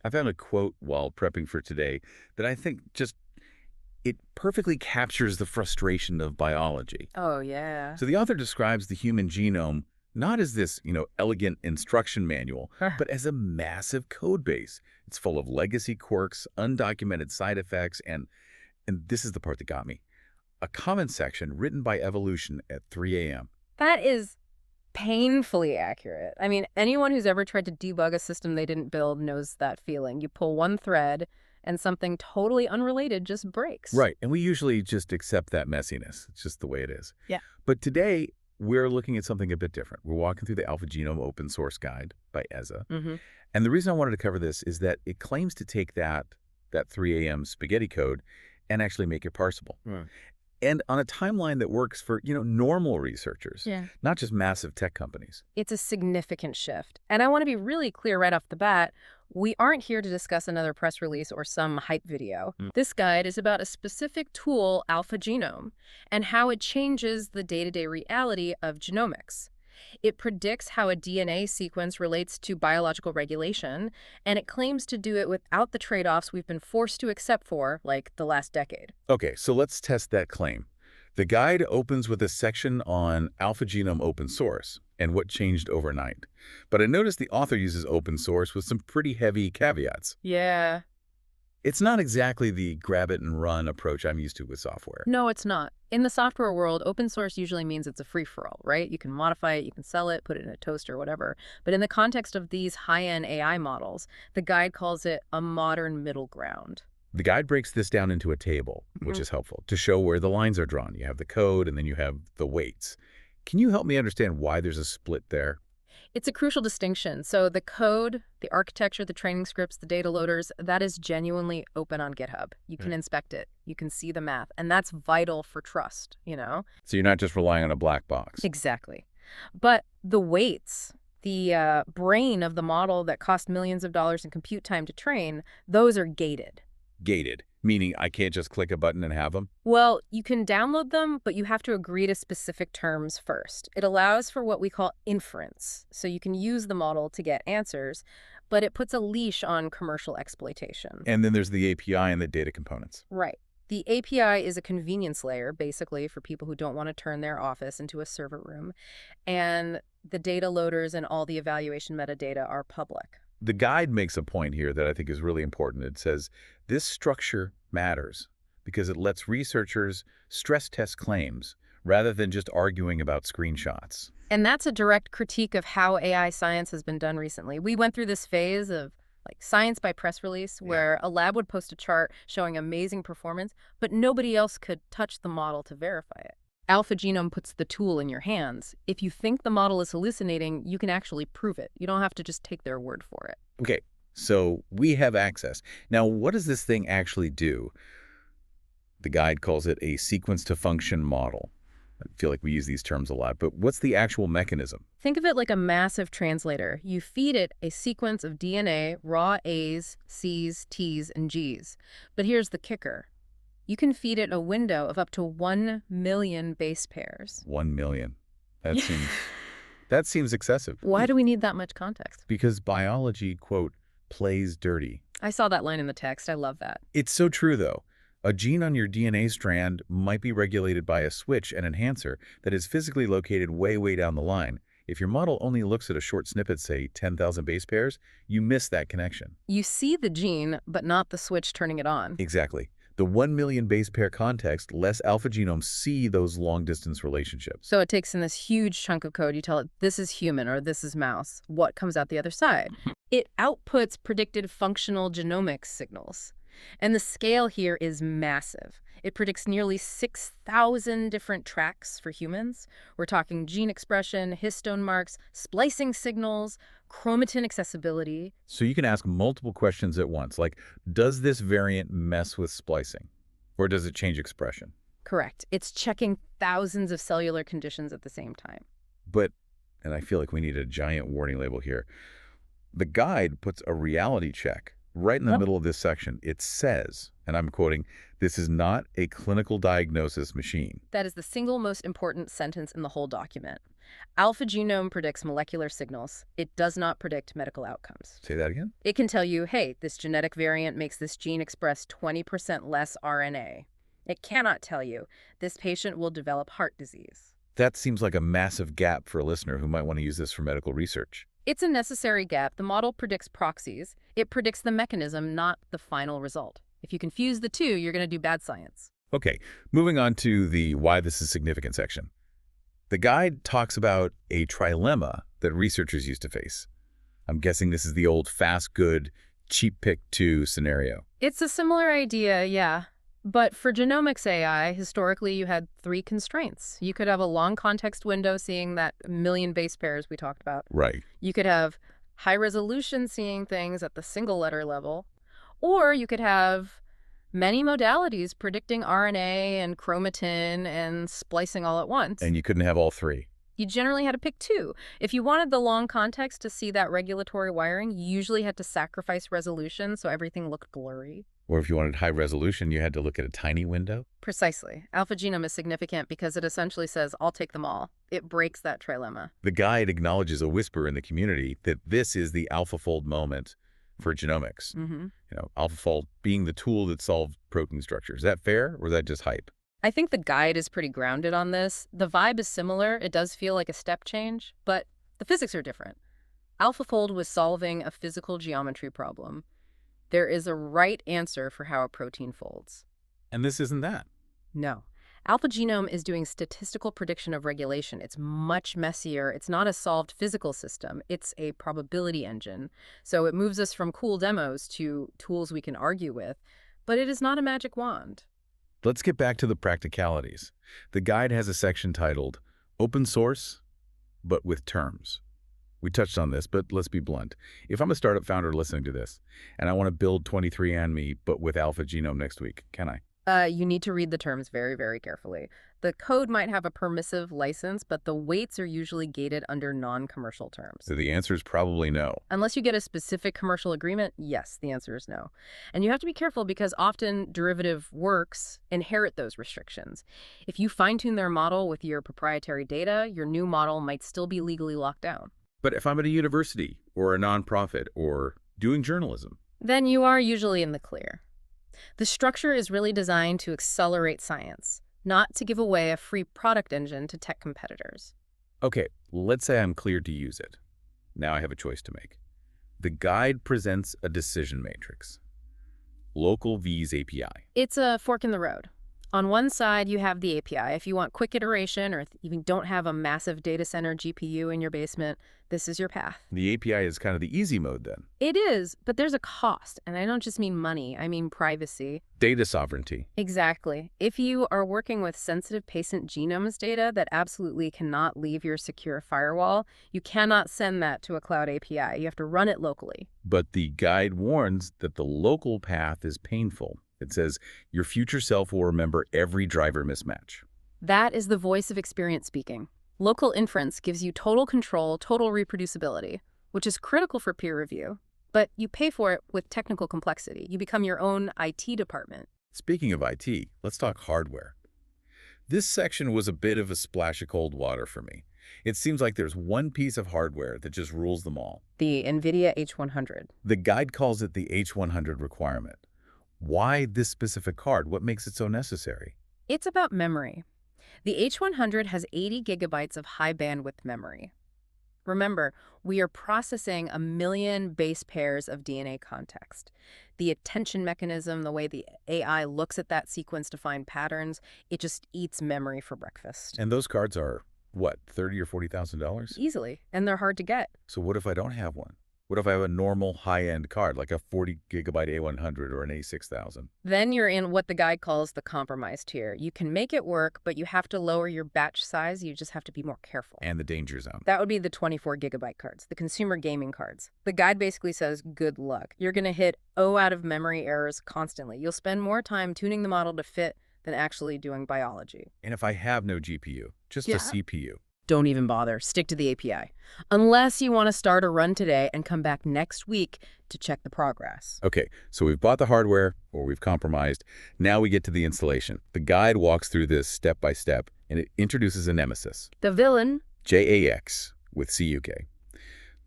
I found a quote while prepping for today that I think just it perfectly captures the frustration of biology. Oh, yeah. So the author describes the human genome not as this, elegant instruction manual, but as a massive code base. It's full of legacy quirks, undocumented side effects, and this is the part that got me, a comment section written by evolution at 3 a.m. That is painfully accurate. I mean, anyone who's ever tried to debug a system they didn't build knows that feeling. You pull one thread and something totally unrelated just breaks. Right, and we usually just accept that messiness. It's just the way it is. Yeah. But today, we're looking at something a bit different. We're walking through the AlphaGenome Open Source Guide by Eza. And the reason I wanted to cover this is that it claims to take that 3 a.m. spaghetti code and actually make it parsable. Right. And on a timeline that works for, normal researchers, not just massive tech companies. It's a significant shift. And I want to be really clear right off the bat, we aren't here to discuss another press release or some hype video. This guide is about a specific tool, AlphaGenome, and how it changes the day-to-day reality of genomics. It predicts how a DNA sequence relates to biological regulation, and it claims to do it without the trade-offs we've been forced to accept for, like, the last decade. Okay, so let's test that claim. The guide opens with a section on AlphaGenome Open Source and what changed overnight. But I noticed the author uses open source with some pretty heavy caveats. Yeah. It's not exactly the grab it and run approach I'm used to with software. No, it's not. In the software world, open source usually means it's a free-for-all, right? You can modify it, you can sell it, put it in a toaster, whatever. But in the context of these high-end AI models, the guide calls it a modern middle ground. The guide breaks this down into a table, which is helpful, to show where the lines are drawn. You have the code, and then you have the weights. Can you help me understand why there's a split there? It's a crucial distinction. So the code, the architecture, the training scripts, the data loaders, that is genuinely open on GitHub. You can inspect it. You can see the math. And that's vital for trust, So you're not just relying on a black box. Exactly. But the weights, the brain of the model that cost millions of dollars in compute time to train, those are gated. Gated, meaning I can't just click a button and have them? Well, you can download them, but you have to agree to specific terms first. It allows for what we call inference, so you can use the model to get answers, but it puts a leash on commercial exploitation. And then there's the API and the data components. Right. The API is a convenience layer, basically, for people who don't want to turn their office into a server room, and the data loaders and all the evaluation metadata are public. The guide makes a point here that I think is really important. It says, this structure matters because it lets researchers stress test claims rather than just arguing about screenshots. And that's a direct critique of how AI science has been done recently. We went through this phase of science by press release where a lab would post a chart showing amazing performance, but nobody else could touch the model to verify it. AlphaGenome puts the tool in your hands. If you think the model is hallucinating, you can actually prove it. You don't have to just take their word for it. Okay, so we have access. Now, what does this thing actually do? The guide calls it a sequence-to-function model. I feel like we use these terms a lot, but what's the actual mechanism? Think of it like a massive translator. You feed it a sequence of DNA, raw A's, C's, T's, and G's. But here's the kicker. You can feed it a window of up to 1 million base pairs. 1 million. That seems excessive. Why do we need that much context? Because biology, quote, plays dirty. I saw that line in the text. I love that. It's so true, though. A gene on your DNA strand might be regulated by a switch and enhancer that is physically located way, way down the line. If your model only looks at a short snippet, say 10,000 base pairs, you miss that connection. You see the gene, but not the switch turning it on. Exactly. The 1 million base pair context lets AlphaGenome see those long-distance relationships. So it takes in this huge chunk of code. You tell it, this is human or this is mouse. What comes out the other side? It outputs predicted functional genomics signals. And the scale here is massive. It predicts nearly 6,000 different tracks for humans. We're talking gene expression, histone marks, splicing signals, chromatin accessibility. So you can ask multiple questions at once, like, does this variant mess with splicing? Or does it change expression? Correct. It's checking thousands of cellular conditions at the same time. But, and I feel like we need a giant warning label here, the guide puts a reality check right in the middle of this section. It says, and I'm quoting, "This is not a clinical diagnosis machine." That is the single most important sentence in the whole document. AlphaGenome predicts molecular signals. It does not predict medical outcomes. Say that again? It can tell you, hey, this genetic variant makes this gene express 20% less RNA. It cannot tell you, this patient will develop heart disease. That seems like a massive gap for a listener who might want to use this for medical research. It's a necessary gap. The model predicts proxies. It predicts the mechanism, not the final result. If you confuse the two, you're going to do bad science. Okay, moving on to the why this is significant section. The guide talks about a trilemma that researchers used to face. I'm guessing this is the old fast, good, cheap pick 2 scenario. It's a similar idea, yeah. But for genomics AI, historically you had 3 constraints. You could have a long context window seeing that million base pairs we talked about. Right. You could have high resolution seeing things at the single letter level. Or you could have many modalities predicting RNA and chromatin and splicing all at once. And you couldn't have all 3. You generally had to pick 2. If you wanted the long context to see that regulatory wiring, you usually had to sacrifice resolution so everything looked blurry. Or if you wanted high resolution, you had to look at a tiny window. Precisely. AlphaGenome is significant because it essentially says, I'll take them all. It breaks that trilemma. The guide acknowledges a whisper in the community that this is the AlphaFold moment for genomics. AlphaFold being the tool that solved protein structure. Is that fair, or is that just hype? I think the guide is pretty grounded on this. The vibe is similar. It does feel like a step change, but the physics are different. AlphaFold was solving a physical geometry problem. There is a right answer for how a protein folds. And this isn't that. No. AlphaGenome is doing statistical prediction of regulation. It's much messier. It's not a solved physical system. It's a probability engine. So it moves us from cool demos to tools we can argue with, but it is not a magic wand. Let's get back to the practicalities. The guide has a section titled Open Source, but with terms. We touched on this, but let's be blunt. If I'm a startup founder listening to this, and I want to build 23andMe, but with AlphaGenome next week, can I? You need to read the terms very, very carefully. The code might have a permissive license, but the weights are usually gated under non-commercial terms. So the answer is probably no. Unless you get a specific commercial agreement, yes, the answer is no. And you have to be careful because often derivative works inherit those restrictions. If you fine-tune their model with your proprietary data, your new model might still be legally locked down. But if I'm at a university or a nonprofit or doing journalism, then you are usually in the clear. The structure is really designed to accelerate science, not to give away a free product engine to tech competitors. Okay, let's say I'm cleared to use it. Now I have a choice to make. The guide presents a decision matrix. Local V's API. It's a fork in the road. On one side, you have the API. If you want quick iteration or if you don't have a massive data center GPU in your basement, this is your path. The API is kind of the easy mode then. It is, but there's a cost. And I don't just mean money, I mean privacy. Data sovereignty. Exactly. If you are working with sensitive patient genomes data that absolutely cannot leave your secure firewall, you cannot send that to a cloud API. You have to run it locally. But the guide warns that the local path is painful. It says, your future self will remember every driver mismatch. That is the voice of experience speaking. Local inference gives you total control, total reproducibility, which is critical for peer review. But you pay for it with technical complexity. You become your own IT department. Speaking of IT, let's talk hardware. This section was a bit of a splash of cold water for me. It seems like there's one piece of hardware that just rules them all. The NVIDIA H100. The guide calls it the H100 requirement. Why this specific card? What makes it so necessary? It's about memory. The H100 has 80 gigabytes of high bandwidth memory. Remember, we are processing 1 million base pairs of DNA context. The attention mechanism, the way the AI looks at that sequence to find patterns, it just eats memory for breakfast. And those cards are, what, $30,000 or $40,000? Easily, and they're hard to get. So what if I don't have one? What if I have a normal high-end card, like a 40-gigabyte A100 or an A6000? Then you're in what the guide calls the compromise tier. You can make it work, but you have to lower your batch size. You just have to be more careful. And the danger zone. That would be the 24-gigabyte cards, the consumer gaming cards. The guide basically says, good luck. You're going to hit out of memory errors constantly. You'll spend more time tuning the model to fit than actually doing biology. And if I have no GPU, just a CPU? Don't even bother. Stick to the API. Unless you want to start a run today and come back next week to check the progress. Okay, so we've bought the hardware, or we've compromised. Now we get to the installation. The guide walks through this step by step, and it introduces a nemesis. The villain. JAX with CUK.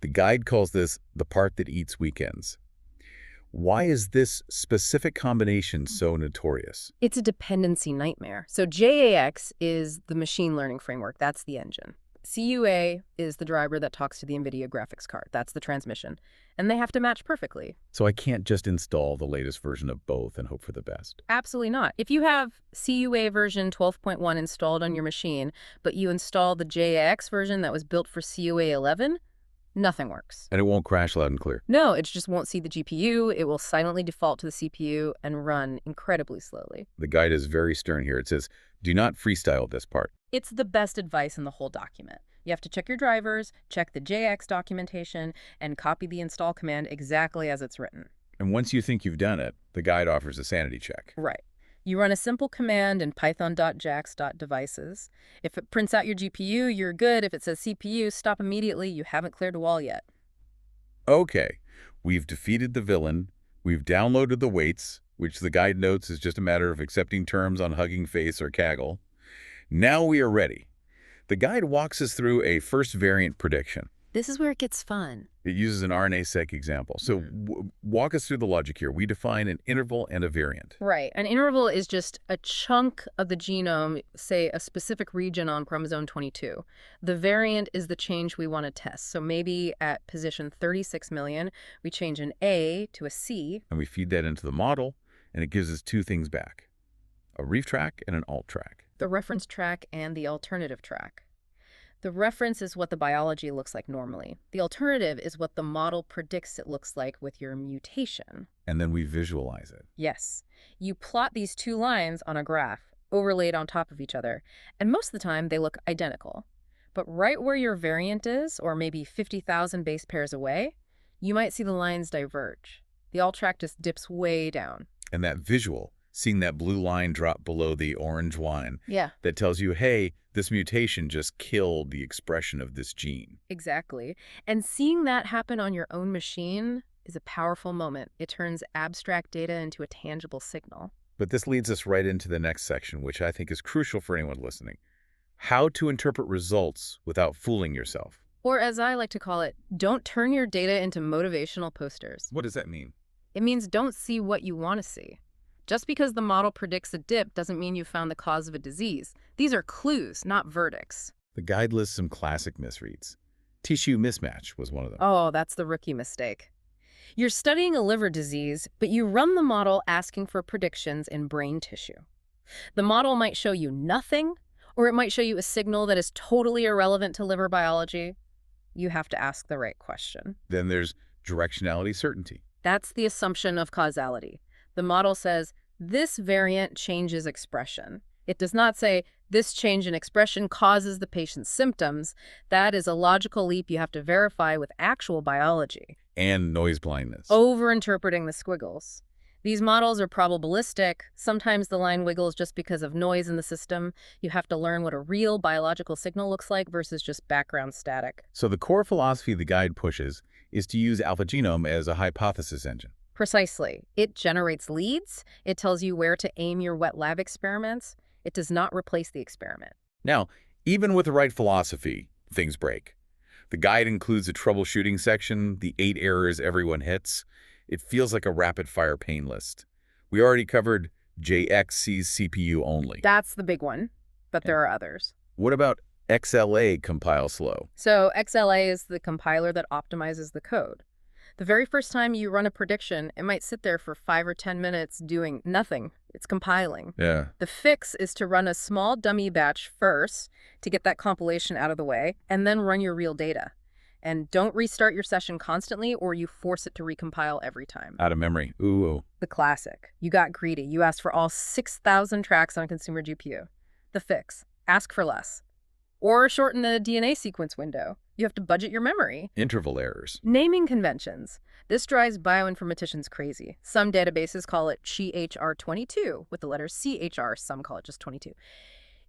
The guide calls this the part that eats weekends. Why is this specific combination so notorious? It's a dependency nightmare. So JAX is the machine learning framework. That's the engine. CUA is the driver that talks to the NVIDIA graphics card. That's the transmission. And they have to match perfectly. So I can't just install the latest version of both and hope for the best. Absolutely not. If you have CUA version 12.1 installed on your machine, but you install the JAX version that was built for CUA 11, nothing works. And it won't crash loud and clear. No, it just won't see the GPU. It will silently default to the CPU and run incredibly slowly. The guide is very stern here. It says, do not freestyle this part. It's the best advice in the whole document. You have to check your drivers, check the JAX documentation, and copy the install command exactly as it's written. And once you think you've done it, the guide offers a sanity check. Right. You run a simple command in python.jax.devices. If it prints out your GPU, you're good. If it says CPU, stop immediately. You haven't cleared a wall yet. Okay, we've defeated the villain. We've downloaded the weights, which the guide notes is just a matter of accepting terms on Hugging Face or Kaggle. Now we are ready. The guide walks us through a first variant prediction. This is where it gets fun. It uses an RNA-seq example. So walk us through the logic here. We define an interval and a variant. Right. An interval is just a chunk of the genome, say a specific region on chromosome 22. The variant is the change we want to test. So maybe at position 36 million, we change an A to a C. And we feed that into the model, and it gives us two things back, a ref track and an alt track. The reference track and the alternative track. The reference is what the biology looks like normally. The alternative is what the model predicts it looks like with your mutation. And then we visualize it. Yes. You plot these two lines on a graph, overlaid on top of each other, and most of the time they look identical. But right where your variant is, or maybe 50,000 base pairs away, you might see the lines diverge. The alt track just dips way down. And that visual, seeing that blue line drop below the orange line, that tells you, hey, this mutation just killed the expression of this gene. Exactly. And seeing that happen on your own machine is a powerful moment. It turns abstract data into a tangible signal. But this leads us right into the next section, which I think is crucial for anyone listening. How to interpret results without fooling yourself. Or as I like to call it, don't turn your data into motivational posters. What does that mean? It means don't see what you want to see. Just because the model predicts a dip doesn't mean you found the cause of a disease. These are clues, not verdicts. The guide lists some classic misreads. Tissue mismatch was one of them. Oh, that's the rookie mistake. You're studying a liver disease, but you run the model asking for predictions in brain tissue. The model might show you nothing, or it might show you a signal that is totally irrelevant to liver biology. You have to ask the right question. Then there's directionality certainty. That's the assumption of causality. The model says, this variant changes expression. It does not say, this change in expression causes the patient's symptoms. That is a logical leap you have to verify with actual biology. And noise blindness. Over-interpreting the squiggles. These models are probabilistic. Sometimes the line wiggles just because of noise in the system. You have to learn what a real biological signal looks like versus just background static. So the core philosophy the guide pushes is to use AlphaGenome as a hypothesis engine. Precisely. It generates leads. It tells you where to aim your wet lab experiments. It does not replace the experiment. Now, even with the right philosophy, things break. The guide includes a troubleshooting section, the 8 errors everyone hits. It feels like a rapid-fire pain list. We already covered JXC's CPU only. That's the big one, but there are others. What about XLA compile slow? So XLA is the compiler that optimizes the code. The very first time you run a prediction, it might sit there for 5 or 10 minutes doing nothing. It's compiling. Yeah. The fix is to run a small dummy batch first to get that compilation out of the way, and then run your real data. And don't restart your session constantly or you force it to recompile every time. Out of memory. Ooh. The classic. You got greedy. You asked for all 6,000 tracks on a consumer GPU. The fix. Ask for less. Or shorten the DNA sequence window. You have to budget your memory. Interval errors. Naming conventions. This drives bioinformaticians crazy. Some databases call it CHR22 with the letter CHR. Some call it just 22.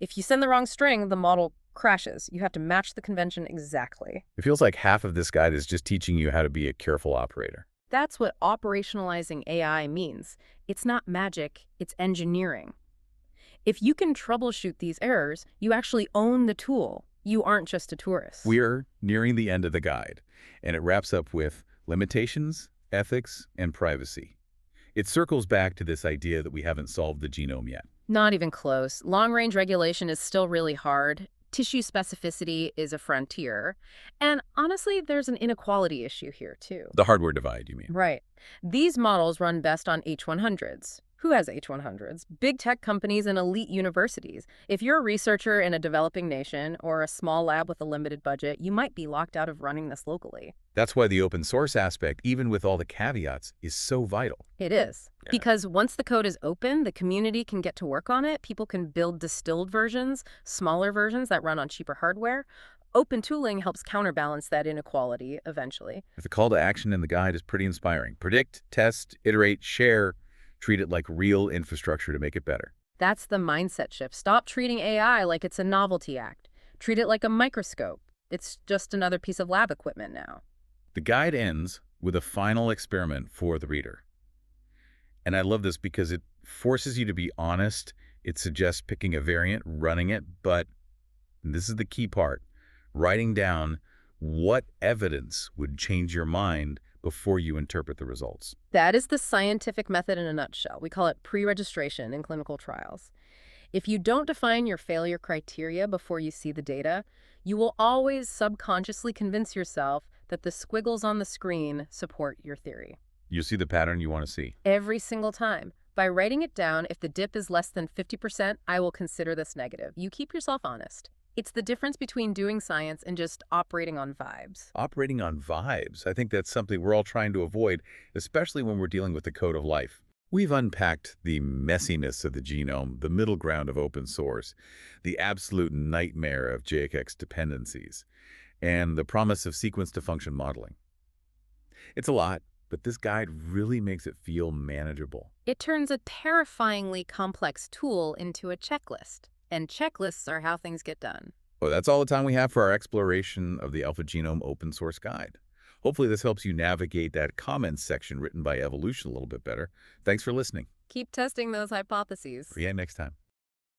If you send the wrong string, the model crashes. You have to match the convention exactly. It feels like half of this guide is just teaching you how to be a careful operator. That's what operationalizing AI means. It's not magic, it's engineering. If you can troubleshoot these errors, you actually own the tool. You aren't just a tourist. We're nearing the end of the guide, and it wraps up with limitations, ethics, and privacy. It circles back to this idea that we haven't solved the genome yet. Not even close. Long-range regulation is still really hard. Tissue specificity is a frontier. And honestly, there's an inequality issue here, too. The hardware divide, you mean? Right. These models run best on H100s. Who has H100s? Big tech companies and elite universities. If you're a researcher in a developing nation or a small lab with a limited budget, you might be locked out of running this locally. That's why the open source aspect, even with all the caveats, is so vital. It is. Yeah. Because once the code is open, the community can get to work on it. People can build distilled versions, smaller versions that run on cheaper hardware. Open tooling helps counterbalance that inequality eventually. The call to action in the guide is pretty inspiring. Predict, test, iterate, share. Treat it like real infrastructure to make it better. That's the mindset shift. Stop treating AI like it's a novelty act. Treat it like a microscope. It's just another piece of lab equipment now. The guide ends with a final experiment for the reader. And I love this because it forces you to be honest. It suggests picking a variant, running it, but and this is the key part, writing down what evidence would change your mind before you interpret the results. That is the scientific method in a nutshell. We call it pre-registration in clinical trials. If you don't define your failure criteria before you see the data, you will always subconsciously convince yourself that the squiggles on the screen support your theory. You see the pattern you want to see. Every single time. By writing it down, if the dip is less than 50%, I will consider this negative. You keep yourself honest. It's the difference between doing science and just operating on vibes. Operating on vibes. I think that's something we're all trying to avoid, especially when we're dealing with the code of life. We've unpacked the messiness of the genome, the middle ground of open source, the absolute nightmare of JAX dependencies, and the promise of sequence-to-function modeling. It's a lot, but this guide really makes it feel manageable. It turns a terrifyingly complex tool into a checklist. And checklists are how things get done. Well, that's all the time we have for our exploration of the AlphaGenome Open Source Guide. Hopefully this helps you navigate that comments section written by Evolution a little bit better. Thanks for listening. Keep testing those hypotheses. See you next time.